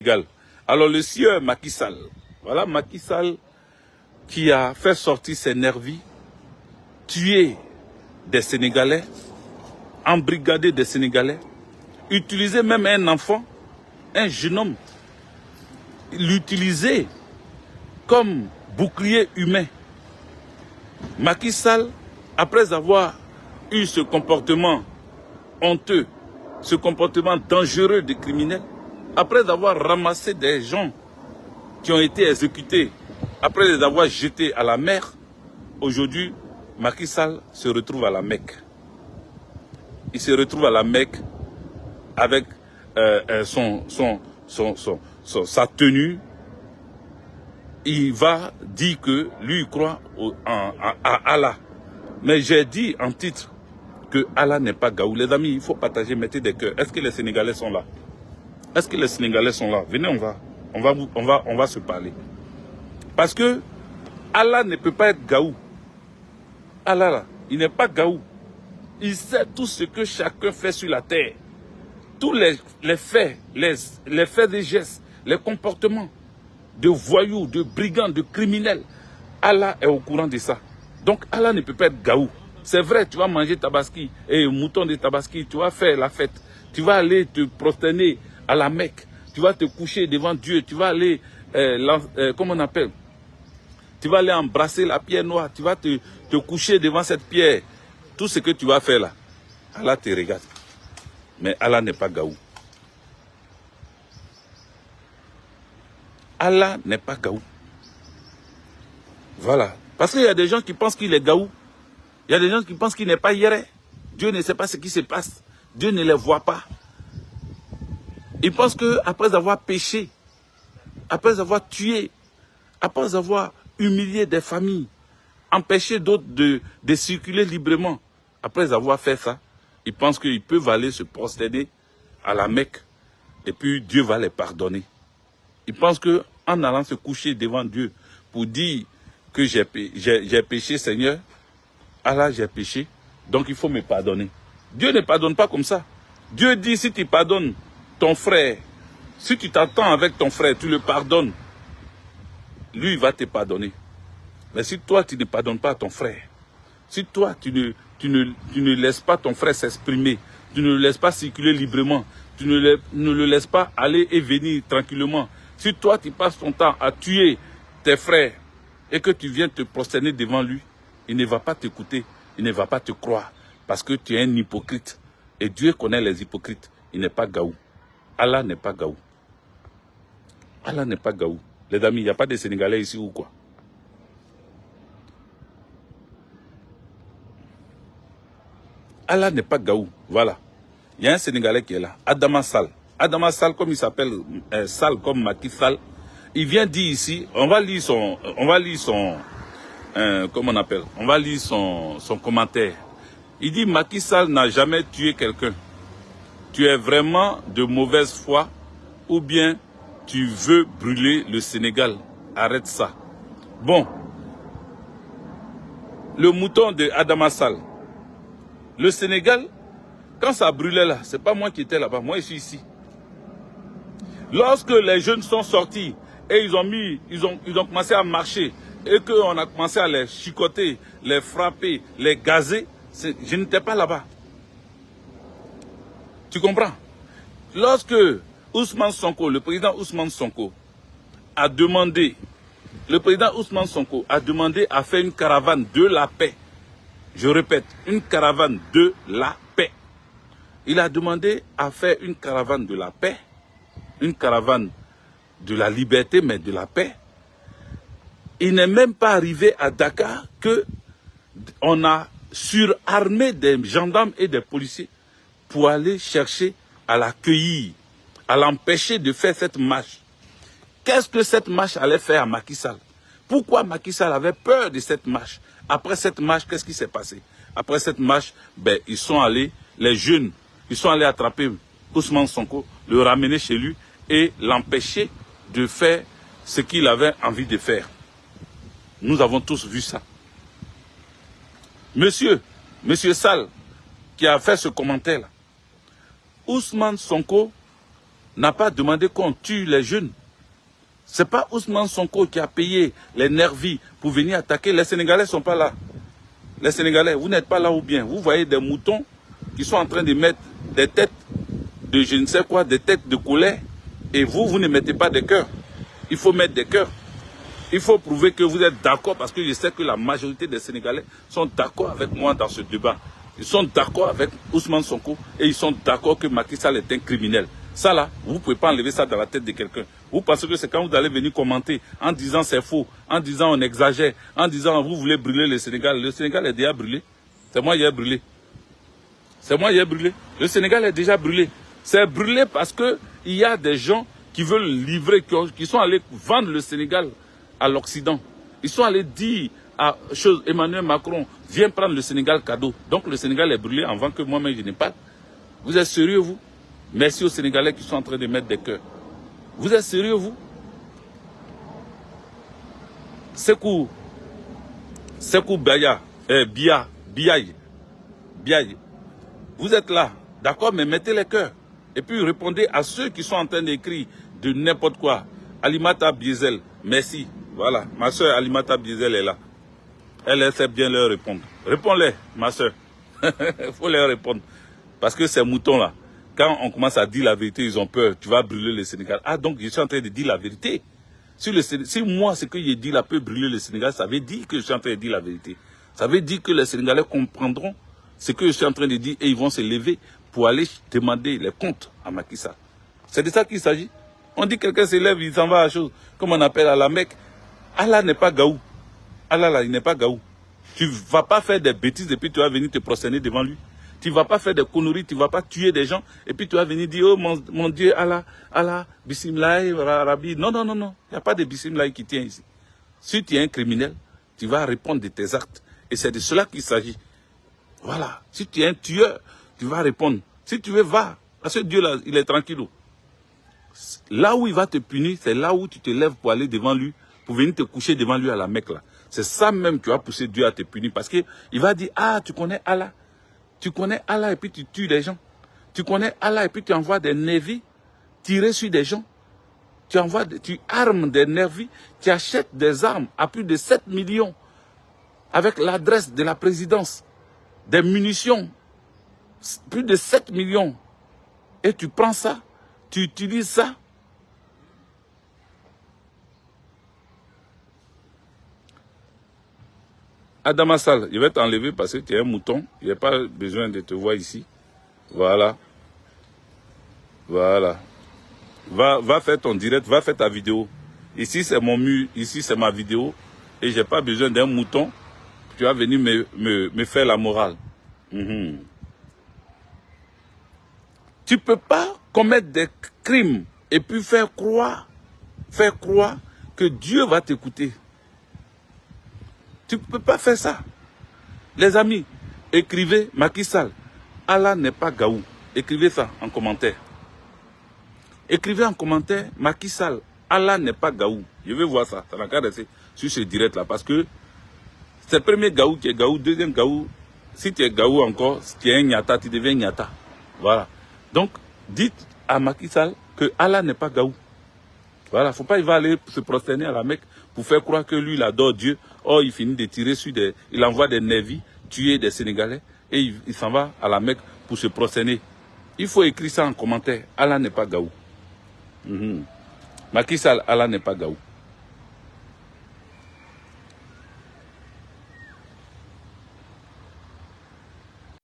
Sénégal. Alors le sieur Macky Sall, voilà Macky Sall qui a fait sortir ses nervis, tuer des Sénégalais, embrigader des Sénégalais, utiliser même un enfant, un jeune homme, l'utiliser comme bouclier humain. Macky Sall, après avoir eu ce comportement honteux, ce comportement dangereux des criminels, après avoir ramassé des gens qui ont été exécutés, après les avoir jetés à la mer, aujourd'hui, Macky Sall se retrouve à la Mecque. Il se retrouve à la Mecque avec sa tenue. Il va dire que lui, il croit à Allah. Mais j'ai dit en titre que Allah n'est pas Gaou. Les amis, il faut partager, mettez des cœurs. Est-ce que les Sénégalais sont là? Est-ce que les Sénégalais sont là? Venez, on va se parler. Parce que Allah ne peut pas être Gaou. Allah, là, il n'est pas Gaou. Il sait tout ce que chacun fait sur la terre. Tous les faits, les faits des gestes, les comportements de voyous, de brigands, de criminels. Allah est au courant de ça. Donc Allah ne peut pas être Gaou. C'est vrai, tu vas manger tabaski et mouton de tabaski, tu vas faire la fête. Tu vas aller te prosterner à la Mecque. Tu vas te coucher devant Dieu. Tu vas aller, comment on appelle? Tu vas aller embrasser la pierre noire. Tu vas te coucher devant cette pierre. Tout ce que tu vas faire là, Allah te regarde. Mais Allah n'est pas Gaou. Allah n'est pas Gaou. Voilà. Parce qu'il y a des gens qui pensent qu'il est Gaou. Il y a des gens qui pensent qu'il n'est pas Yéré. Dieu ne sait pas ce qui se passe. Dieu ne les voit pas. Ils pensent qu'après avoir péché, après avoir tué, après avoir humilié des familles, empêché d'autres de circuler librement, après avoir fait ça, ils pensent qu'ils peuvent aller se prosterner à la Mecque et puis Dieu va les pardonner. Ils pensent qu'en allant se coucher devant Dieu pour dire que j'ai péché, Seigneur, Allah, j'ai péché, donc il faut me pardonner. Dieu ne pardonne pas comme ça. Dieu dit, si tu pardonnes ton frère, si tu t'attends avec ton frère, tu le pardonnes, lui, il va te pardonner. Mais si toi, tu ne pardonnes pas ton frère, si toi, tu ne laisses pas ton frère s'exprimer, tu ne le laisses pas circuler librement, tu ne le laisses pas aller et venir tranquillement, si toi, tu passes ton temps à tuer tes frères et que tu viens te prosterner devant lui, il ne va pas t'écouter, il ne va pas te croire, parce que tu es un hypocrite. Et Dieu connaît les hypocrites, il n'est pas Gaou. Allah n'est pas Gaou. Allah n'est pas Gaou. Les amis, il n'y a pas de Sénégalais ici ou quoi? Allah n'est pas Gaou. Voilà. Il y a un Sénégalais qui est là, Adama Sall. Adama Sall, comme il s'appelle, Sall comme Macky Sall, il vient dire ici, on va lire son comment on appelle? On va lire son commentaire. Il dit, Macky Sall n'a jamais tué quelqu'un. Tu es vraiment de mauvaise foi ou bien tu veux brûler le Sénégal. Arrête ça. Bon. Le mouton de Adama Sall. Le Sénégal, quand ça brûlait là, c'est pas moi qui étais là-bas, moi je suis ici. Lorsque les jeunes sont sortis et ils ont commencé à marcher et qu'on a commencé à les chicoter, les frapper, les gazer, je n'étais pas là-bas. Tu comprends? Lorsque Ousmane Sonko, le président Ousmane Sonko, a demandé, à faire une caravane de la paix. Je répète, une caravane de la paix. Il a demandé à faire une caravane de la paix, une caravane de la liberté, mais de la paix. Il n'est même pas arrivé à Dakar que on a surarmé des gendarmes et des policiers pour aller chercher à l'accueillir, à l'empêcher de faire cette marche. Qu'est-ce que cette marche allait faire à Macky Sall? Pourquoi Macky Sall avait peur de cette marche? Après cette marche, qu'est-ce qui s'est passé? Après cette marche, ils sont allés, les jeunes, ils sont allés attraper Ousmane Sonko, le ramener chez lui et l'empêcher de faire ce qu'il avait envie de faire. Nous avons tous vu ça. Monsieur Sall, qui a fait ce commentaire-là, Ousmane Sonko n'a pas demandé qu'on tue les jeunes. Ce n'est pas Ousmane Sonko qui a payé les nervis pour venir attaquer. Les Sénégalais ne sont pas là. Les Sénégalais, vous n'êtes pas là ou bien. Vous voyez des moutons qui sont en train de mettre des têtes de je ne sais quoi, des têtes de colère. Et vous ne mettez pas de cœur. Il faut mettre des cœurs. Il faut prouver que vous êtes d'accord parce que je sais que la majorité des Sénégalais sont d'accord avec moi dans ce débat. Ils sont d'accord avec Ousmane Sonko et ils sont d'accord que Macky Sall est un criminel. Ça là, vous ne pouvez pas enlever ça dans la tête de quelqu'un. Vous pensez que c'est quand vous allez venir commenter en disant c'est faux, en disant on exagère, en disant vous voulez brûler le Sénégal. Le Sénégal est déjà brûlé. C'est moi qui ai brûlé. C'est moi qui ai brûlé. Le Sénégal est déjà brûlé. C'est brûlé parce qu'il y a des gens qui veulent livrer, qui sont allés vendre le Sénégal à l'Occident. Ils sont allés dire à Emmanuel Macron, viens prendre le Sénégal cadeau. Donc le Sénégal est brûlé avant que moi-même je n'ai pas. Vous êtes sérieux, vous? Merci aux Sénégalais qui sont en train de mettre des cœurs. Vous êtes sérieux, vous? Sekou Biaye. Vous êtes là, d'accord, mais mettez les cœurs. Et puis répondez à ceux qui sont en train d'écrire de n'importe quoi. Alimata Biesel, merci. Voilà, ma soeur Alimata Biesel est là. Elle sait bien leur répondre. Réponds-les, ma soeur. Il faut leur répondre. Parce que ces moutons-là, quand on commence à dire la vérité, ils ont peur. Tu vas brûler le Sénégal. Ah, donc je suis en train de dire la vérité. Si moi, ce que j'ai dit là peut brûler le Sénégal, ça veut dire que je suis en train de dire la vérité. Ça veut dire que les Sénégalais comprendront ce que je suis en train de dire et ils vont se lever pour aller demander les comptes à Macky Sall. C'est de ça qu'il s'agit. On dit que quelqu'un se lève, il s'en va à la chose. Comme on appelle à la Mecque. Allah n'est pas Gaou. Allah là, il n'est pas Gaou. Tu ne vas pas faire des bêtises et puis tu vas venir te prosterner devant lui. Tu ne vas pas faire des conneries, tu ne vas pas tuer des gens et puis tu vas venir dire, oh mon Dieu, Allah, Allah, Bismillah, Rabbi. Non, non, non, non. Il n'y a pas de Bismillah qui tient ici. Si tu es un criminel, tu vas répondre de tes actes. Et c'est de cela qu'il s'agit. Voilà. Si tu es un tueur, tu vas répondre. Si tu veux, va. Parce que Dieu, là, il est tranquille. Là où il va te punir, c'est là où tu te lèves pour aller devant lui, pour venir te coucher devant lui à la Mecque, là. C'est ça même qui va pousser Dieu à te punir. Parce qu'il va dire, ah, tu connais Allah. Tu connais Allah et puis tu tues des gens. Tu connais Allah et puis tu envoies des nervis tirer sur des gens. Tu armes des nervis, tu achètes des armes à plus de 7 millions avec l'adresse de la présidence, des munitions, plus de 7 millions. Et tu prends ça, tu utilises ça. Adama Sall, je vais t'enlever parce que tu es un mouton. Il n'y a pas besoin de te voir ici. Voilà. Voilà. Va faire ton direct, va faire ta vidéo. Ici, c'est mon mur, ici, c'est ma vidéo. Et je n'ai pas besoin d'un mouton. Tu vas venir me faire la morale. Tu ne peux pas commettre des crimes et puis faire croire que Dieu va t'écouter. Tu ne peux pas faire ça. Les amis, écrivez Macky Sall. Allah n'est pas Gaou. Écrivez ça en commentaire. Écrivez en commentaire Macky Sall. Allah n'est pas Gaou. Je veux voir ça. Ça n'a qu'à rester sur ce direct là. Parce que c'est le premier Gaou qui est Gaou. Deuxième Gaou. Si tu es Gaou encore, si tu es un Nyata, tu deviens Nyata. Voilà. Donc, dites à Macky Sall que Allah n'est pas Gaou. Voilà, il ne faut pas, il va aller se prosterner à la Mecque pour faire croire que lui, il adore Dieu. Or, il finit de tirer sur des... Il envoie des nervis, tuer des Sénégalais, et il s'en va à la Mecque pour se prosterner. Il faut écrire ça en commentaire. Allah n'est pas Gaou. Macky Sall, Allah n'est pas Gaou.